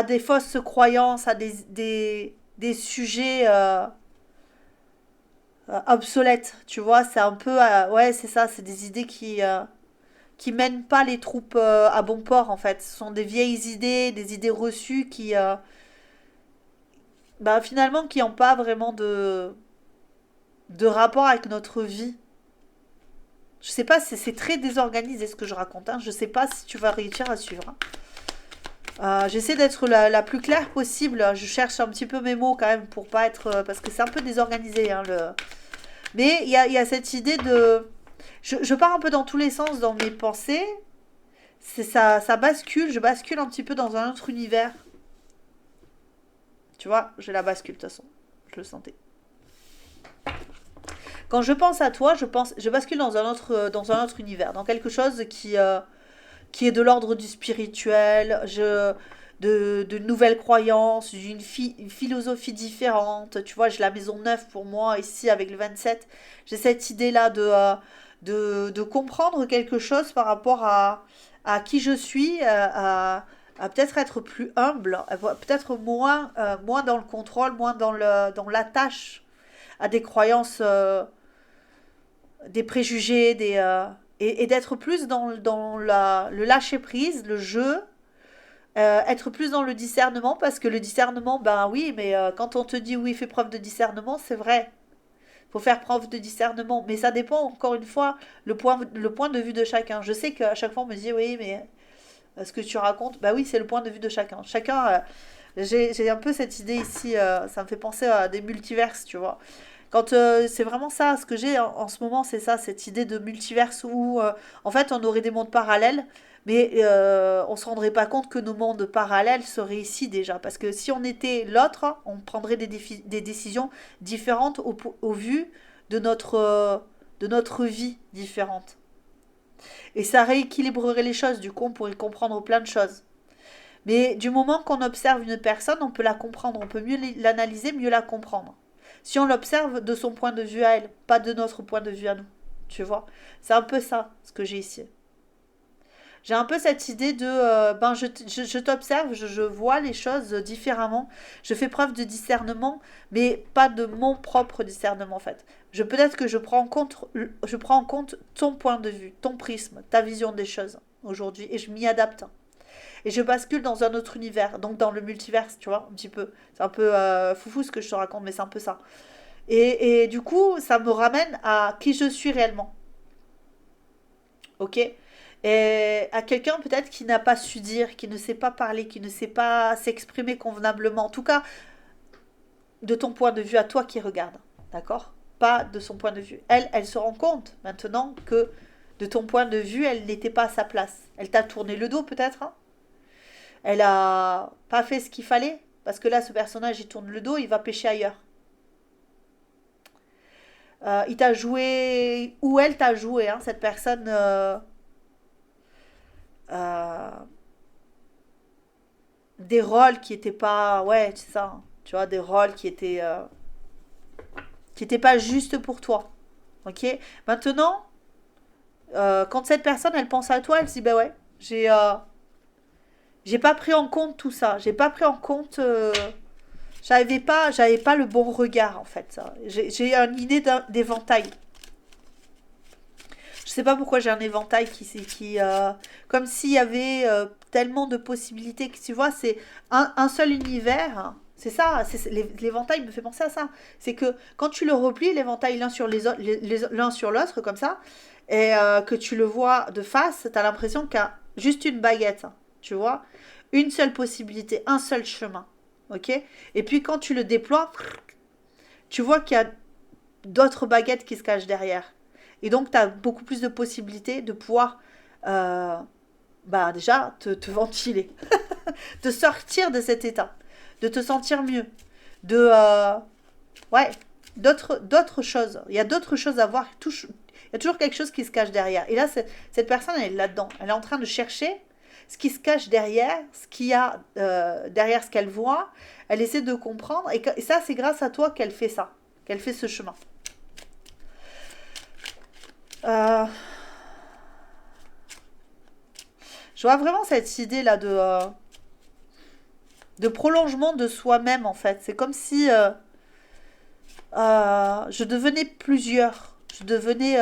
des fausses croyances, à des sujets obsolètes. Tu vois, c'est un peu. Ouais, c'est ça, c'est des idées qui mènent pas les troupes à bon port, en fait. Ce sont des vieilles idées, des idées reçues bah, finalement, qui n'ont pas vraiment de rapport avec notre vie. Je sais pas, c'est très désorganisé ce que je raconte. Hein. Je sais pas si tu vas réussir à suivre. Hein. J'essaie d'être la plus claire possible. Je cherche un petit peu mes mots quand même pour pas être. Parce que c'est un peu désorganisé. Hein, mais il y a cette idée de. Je pars un peu dans tous les sens dans mes pensées. Ça bascule. Je bascule un petit peu dans un autre univers. Tu vois, je la bascule de toute façon. Je le sentais. Quand je pense à toi, je bascule dans un autre univers, dans quelque chose qui est de l'ordre du spirituel, de nouvelles croyances, une philosophie différente. Tu vois, j'ai la maison neuve pour moi ici avec le 27. J'ai cette idée-là de comprendre quelque chose par rapport à qui je suis, à peut-être être plus humble, peut-être moins dans le contrôle, moins dans l'attache à des croyances, des préjugés, et d'être plus dans le lâcher prise, le jeu, être plus dans le discernement, parce que le discernement, ben oui, mais quand on te dit oui, fais preuve de discernement, c'est vrai. Faut faire preuve de discernement, mais ça dépend encore une fois le point de vue de chacun. Je sais qu'à chaque fois on me dit oui, mais ce que tu racontes, bah oui, c'est le point de vue de chacun. J'ai un peu cette idée ici, ça me fait penser à des multiverses, tu vois. Quand c'est vraiment ça, ce que j'ai en ce moment, c'est ça, cette idée de multiverse où en fait on aurait des mondes parallèles, mais on se rendrait pas compte que nos mondes parallèles seraient ici déjà. Parce que si on était l'autre, on prendrait des décisions différentes au vu de notre vie différente. Et ça rééquilibrerait les choses, du coup on pourrait comprendre plein de choses. Mais du moment qu'on observe une personne, on peut la comprendre, on peut mieux l'analyser, mieux la comprendre. Si on l'observe de son point de vue à elle, pas de notre point de vue à nous. Tu vois. C'est un peu ça, ce que j'ai ici. J'ai un peu cette idée de, ben, je t'observe, je vois les choses différemment, je fais preuve de discernement, mais pas de mon propre discernement en fait. Peut-être que je prends en compte ton point de vue, ton prisme, ta vision des choses aujourd'hui, et je m'y adapte. Et je bascule dans un autre univers, donc dans le multiverse, tu vois, un petit peu. C'est un peu foufou ce que je te raconte, mais c'est un peu ça. Et du coup, ça me ramène à qui je suis réellement, ok? Et à quelqu'un peut-être qui n'a pas su dire, qui ne sait pas parler, qui ne sait pas s'exprimer convenablement. En tout cas, de ton point de vue à toi qui regarde, d'accord? Pas de son point de vue. Elle se rend compte maintenant que de ton point de vue, elle n'était pas à sa place. Elle t'a tourné le dos peut-être, hein. Elle a pas fait ce qu'il fallait, parce que là, ce personnage, il tourne le dos, il va pêcher ailleurs. Il t'a joué, ou elle t'a joué, hein, cette personne, euh, des rôles qui étaient pas, ouais, c'est ça, hein. Tu vois, des rôles qui étaient pas justes pour toi. Ok. Maintenant, quand cette personne, elle pense à toi, elle se dit, ben ouais, j'ai pas pris en compte tout ça, j'ai pas pris en compte, j'avais pas le bon regard en fait. J'ai une idée d'éventail. Je sais pas pourquoi j'ai un éventail comme s'il y avait tellement de possibilités que tu vois, c'est un seul univers, hein. C'est ça, l'éventail me fait penser à ça. C'est que quand tu le replies, l'éventail l'un sur l'un sur l'autre, comme ça, et que tu le vois de face, tu as l'impression qu'il y a juste une baguette, hein, tu vois. Une seule possibilité, un seul chemin. Ok. Et puis quand tu le déploies, tu vois qu'il y a d'autres baguettes qui se cachent derrière. Et donc, tu as beaucoup plus de possibilités de pouvoir, euh, bah, déjà, te ventiler, de sortir de cet état, de te sentir mieux, de, ouais, d'autres choses. Il y a d'autres choses à voir. Il y a toujours quelque chose qui se cache derrière. Et là, cette personne, elle est là-dedans. Elle est en train de chercher ce qui se cache derrière, ce qu'il y a derrière ce qu'elle voit. Elle essaie de comprendre. Et ça, c'est grâce à toi qu'elle fait ça, qu'elle fait ce chemin. Euh, je vois vraiment cette idée là de prolongement de soi-même en fait. C'est comme si je devenais plusieurs. Je devenais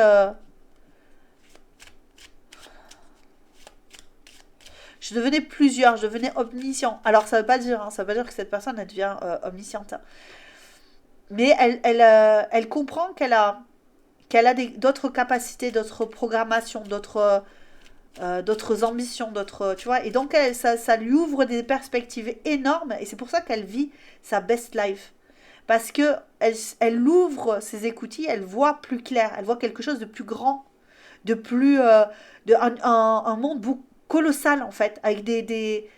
plusieurs, je devenais omniscient. Alors ça veut pas dire, hein, ça veut pas dire que cette personne elle devient omnisciente, hein. Mais elle comprend qu'elle a d'autres capacités, d'autres programmations, d'autres ambitions, d'autres, tu vois. Et donc, ça lui ouvre des perspectives énormes. Et c'est pour ça qu'elle vit sa best life. Parce que elle ouvre ses écoutilles, elle voit plus clair, elle voit quelque chose de plus grand, de plus, un monde colossal en fait, avec des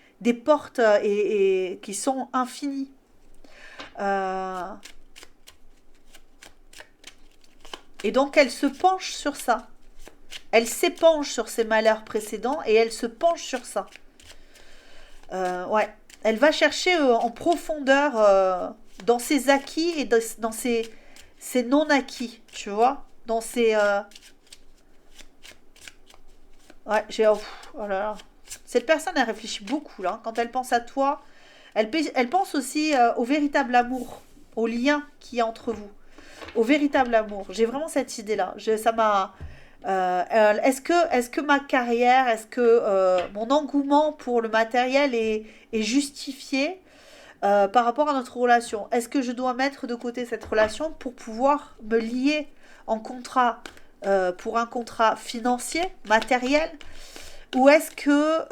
portes et qui sont infinies. Euh, et donc, elle se penche sur ça. Elle s'épanche sur ses malheurs précédents et elle se penche sur ça. Ouais. Elle va chercher en profondeur dans ses acquis et dans ses non-acquis, tu vois. Dans ses... Ouais, oh là là. Cette personne, elle réfléchit beaucoup, là, hein. Quand elle pense à toi, elle pense aussi au véritable amour, au lien qu'il y a entre vous. Au véritable amour. J'ai vraiment cette idée-là. Ça m'a... est-ce que ma carrière, est-ce que mon engouement pour le matériel est justifié par rapport à notre relation? Est-ce que je dois mettre de côté cette relation pour pouvoir me lier en contrat pour un contrat financier, matériel? Ou est-ce que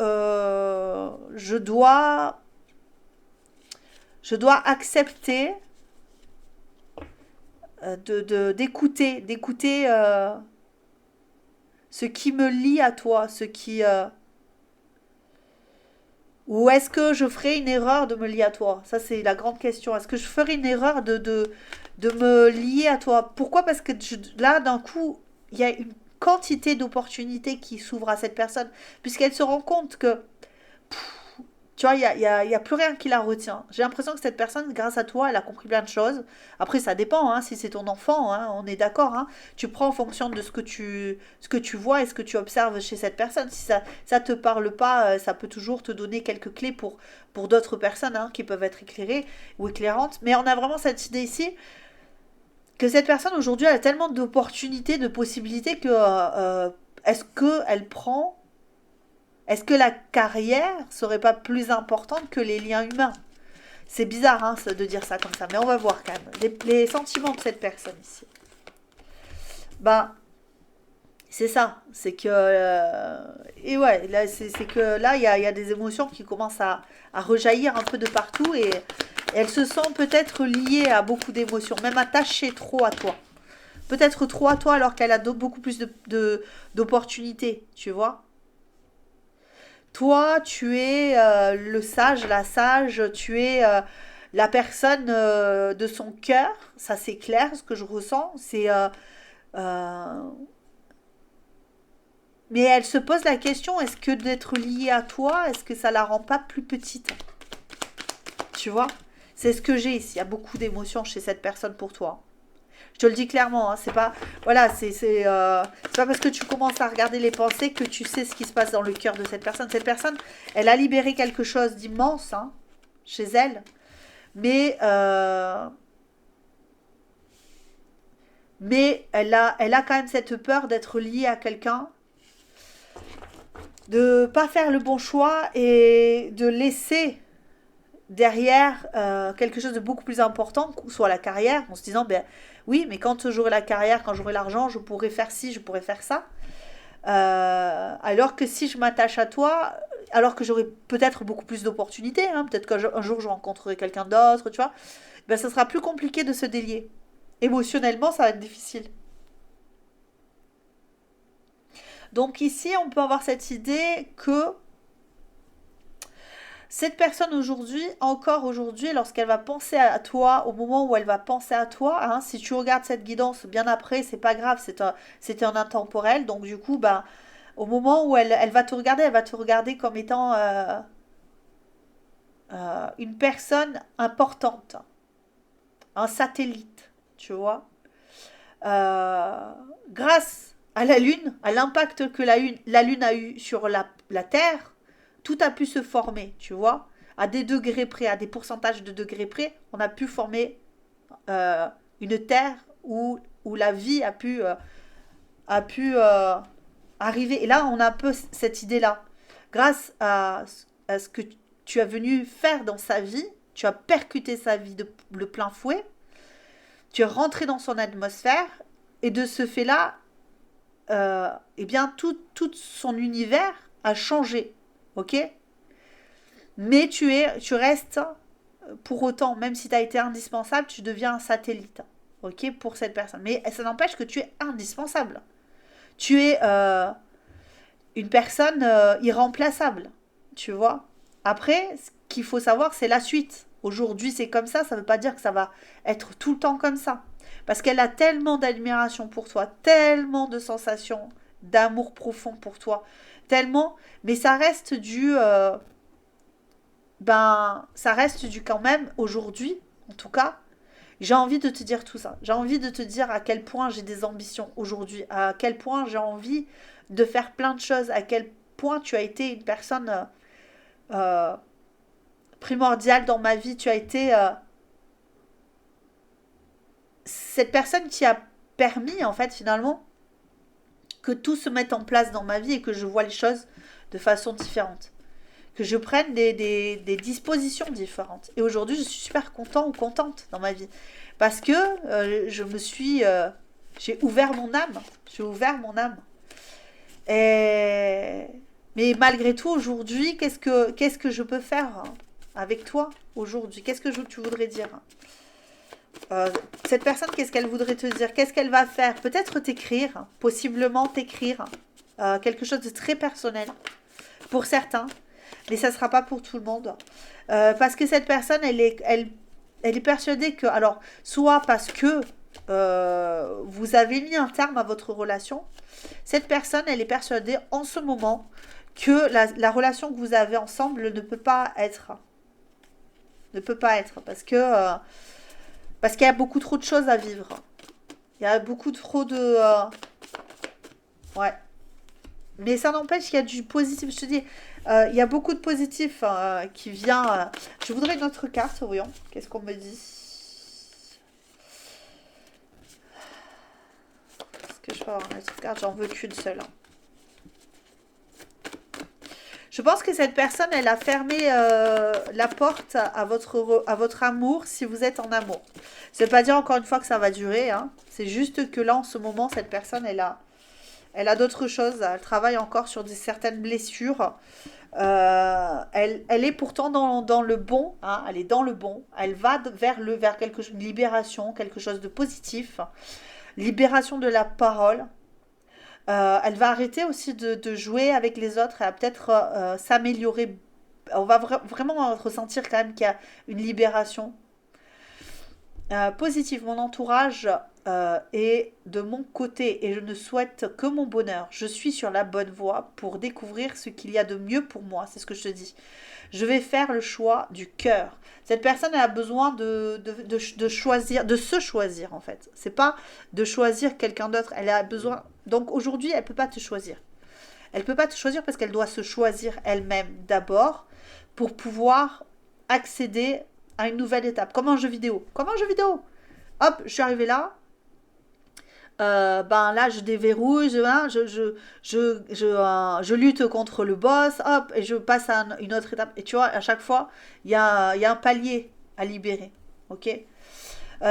je dois accepter d'écouter ce qui me lie à toi, ou est-ce que je ferai une erreur de me lier à toi? Ça, c'est la grande question. Est-ce que je ferai une erreur de me lier à toi? Pourquoi? Parce que là, d'un coup, il y a une quantité d'opportunités qui s'ouvrent à cette personne, puisqu'elle se rend compte que Tu vois, il y a plus rien qui la retient. J'ai l'impression que cette personne, grâce à toi, elle a compris plein de choses. Après, ça dépend, hein, si c'est ton enfant, hein, on est d'accord. Hein. Tu prends en fonction de ce que tu vois et ce que tu observes chez cette personne. Si ça te parle pas, ça peut toujours te donner quelques clés pour d'autres personnes hein, qui peuvent être éclairées ou éclairantes. Mais on a vraiment cette idée ici que cette personne, aujourd'hui, elle a tellement d'opportunités, de possibilités que est-ce qu'elle prend est-ce que la carrière serait pas plus importante que les liens humains? C'est bizarre hein, de dire ça comme ça, mais on va voir quand même. Les sentiments de cette personne ici. Ben, c'est ça. C'est que. Et ouais, là, c'est que là, il y a des émotions qui commencent à rejaillir un peu de partout et elle se sent peut-être liée à beaucoup d'émotions, même attachée trop à toi. Peut-être trop à toi alors qu'elle a beaucoup plus d'opportunités, tu vois. Toi, tu es le sage, la sage, tu es la personne de son cœur, ça c'est clair, ce que je ressens, c'est... euh, mais elle se pose la question, est-ce que d'être liée à toi, est-ce que ça la rend pas plus petite? Tu vois? C'est ce que j'ai ici, il y a beaucoup d'émotions chez cette personne pour toi. Je te le dis clairement, hein, c'est pas, voilà, c'est pas parce que tu commences à regarder les pensées que tu sais ce qui se passe dans le cœur de cette personne. Cette personne, elle a libéré quelque chose d'immense hein, chez elle, mais elle a quand même cette peur d'être liée à quelqu'un, de pas faire le bon choix et de laisser derrière quelque chose de beaucoup plus important, soit la carrière, en se disant, ben oui, mais quand j'aurai la carrière, quand j'aurai l'argent, je pourrai faire ci, je pourrai faire ça. Alors que si je m'attache à toi, alors que j'aurai peut-être beaucoup plus d'opportunités, hein, peut-être qu'un jour je rencontrerai quelqu'un d'autre, tu vois, ben ça sera plus compliqué de se délier. Émotionnellement, ça va être difficile. Donc ici, on peut avoir cette idée que cette personne aujourd'hui, encore aujourd'hui, lorsqu'elle va penser à toi, au moment où elle va penser à toi, hein, si tu regardes cette guidance bien après, c'est pas grave, c'était un intemporel. Donc du coup, bah, au moment où elle va te regarder, elle va te regarder comme étant une personne importante, un satellite, tu vois. Euh, Grâce à la Lune, à l'impact que la Lune a eu sur la Terre, tout a pu se former, tu vois. À des degrés près, à des pourcentages de degrés près, on a pu former euh, une Terre où la vie a pu arriver. Et là, on a un peu cette idée-là. Grâce à ce que tu as venu faire dans sa vie, tu as percuté sa vie le plein fouet, tu es rentré dans son atmosphère, et de ce fait-là, eh bien, tout son univers a changé. Ok? Mais tu restes, pour autant, même si tu as été indispensable, tu deviens un satellite. Ok? Pour cette personne. Mais ça n'empêche que tu es indispensable. Tu es une personne irremplaçable. Tu vois? Après, ce qu'il faut savoir, c'est la suite. Aujourd'hui, c'est comme ça ne veut pas dire que ça va être tout le temps comme ça. Parce qu'elle a tellement d'admiration pour toi, tellement de sensations, d'amour profond pour toi, tellement. Mais ça reste ça reste du quand même, aujourd'hui, en tout cas, j'ai envie de te dire tout ça. J'ai envie de te dire à quel point j'ai des ambitions aujourd'hui, à quel point j'ai envie de faire plein de choses, à quel point tu as été une personne euh, primordiale dans ma vie, tu as été cette personne qui a permis, en fait, finalement, que tout se mette en place dans ma vie et que je vois les choses de façon différente. Que je prenne des dispositions différentes. Et aujourd'hui, je suis super content ou contente dans ma vie. Parce que je me suis... j'ai ouvert mon âme. J'ai ouvert mon âme. Et... Mais malgré tout, aujourd'hui, qu'est-ce que je peux faire hein, avec toi aujourd'hui? Qu'est-ce que tu voudrais dire? Euh, cette personne, qu'est-ce qu'elle voudrait te dire? Qu'est-ce qu'elle va faire? Peut-être t'écrire, possiblement t'écrire quelque chose de très personnel pour certains, mais ça ne sera pas pour tout le monde. Parce que cette personne, elle est persuadée que, alors, soit parce que vous avez mis un terme à votre relation, cette personne, elle est persuadée en ce moment que la relation que vous avez ensemble ne peut pas être. Ne peut pas être. Parce qu'il y a beaucoup trop de choses à vivre. Il y a beaucoup trop de... ouais. Mais ça n'empêche qu'il y a du positif. Je te dis, il y a beaucoup de positif qui vient. Je voudrais une autre carte, voyons. Qu'est-ce qu'on me dit? Est-ce que je peux avoir une autre carte? J'en veux qu'une seule, hein. Je pense que cette personne, elle a fermé la porte à votre amour si vous êtes en amour. Ça ne veut pas dire encore une fois que ça va durer, hein. C'est juste que là, en ce moment, cette personne, elle a d'autres choses. Elle travaille encore sur certaines blessures. Elle est pourtant dans le bon, hein. Elle est dans le bon. Elle va vers quelque chose, une libération, quelque chose de positif. Libération de la parole. Elle va arrêter aussi de jouer avec les autres. Elle va peut-être s'améliorer. On va vraiment ressentir quand même qu'il y a une libération positive. Mon entourage est de mon côté et je ne souhaite que mon bonheur. Je suis sur la bonne voie pour découvrir ce qu'il y a de mieux pour moi. C'est ce que je te dis. Je vais faire le choix du cœur. Cette personne elle a besoin de choisir, de se choisir en fait. C'est pas de choisir quelqu'un d'autre. Elle a besoin. Donc aujourd'hui, elle peut pas te choisir. Elle peut pas te choisir parce qu'elle doit se choisir elle-même d'abord pour pouvoir accéder à une nouvelle étape. Comme un jeu vidéo. Comme un jeu vidéo. Hop, je suis arrivée là. Ben là, je déverrouille, je lutte contre le boss, hop, et je passe à une autre étape. Et tu vois, à chaque fois, il y a un palier à libérer. Ok.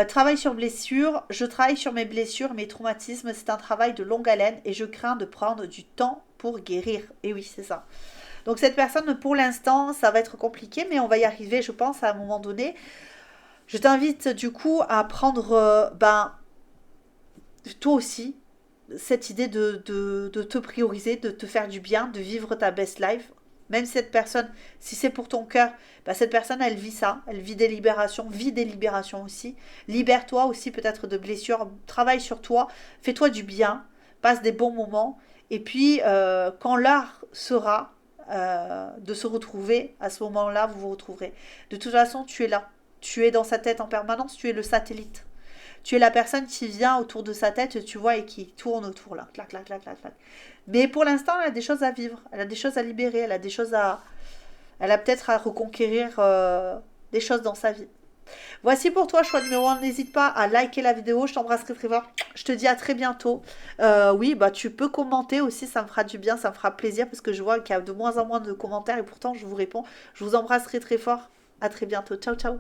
Travail sur blessure. Je travaille sur mes blessures, mes traumatismes. C'est un travail de longue haleine et je crains de prendre du temps pour guérir. Et oui, c'est ça. Donc cette personne, pour l'instant, ça va être compliqué, mais on va y arriver, je pense, à un moment donné. Je t'invite du coup à prendre, toi aussi, cette idée de te prioriser, de te faire du bien, de vivre ta best life. Même si cette personne, si c'est pour ton cœur, bah cette personne, elle vit ça, elle vit des libérations aussi. Libère-toi aussi peut-être de blessures, travaille sur toi, fais-toi du bien, passe des bons moments. Et puis, quand l'art sera de se retrouver, à ce moment-là, vous vous retrouverez. De toute façon, tu es là. Tu es dans sa tête en permanence, tu es le satellite. Tu es la personne qui vient autour de sa tête, tu vois, et qui tourne autour là. Clac, clac, clac, clac, clac. Mais pour l'instant, elle a des choses à vivre, elle a des choses à libérer, elle a des choses à. Elle a peut-être à reconquérir des choses dans sa vie. Voici pour toi, choix numéro 1. N'hésite pas à liker la vidéo. Je t'embrasse très très fort. Je te dis à très bientôt. Oui, bah tu peux commenter aussi, ça me fera du bien, ça me fera plaisir parce que je vois qu'il y a de moins en moins de commentaires et pourtant je vous réponds. Je vous embrasse très très fort. À très bientôt. Ciao, ciao.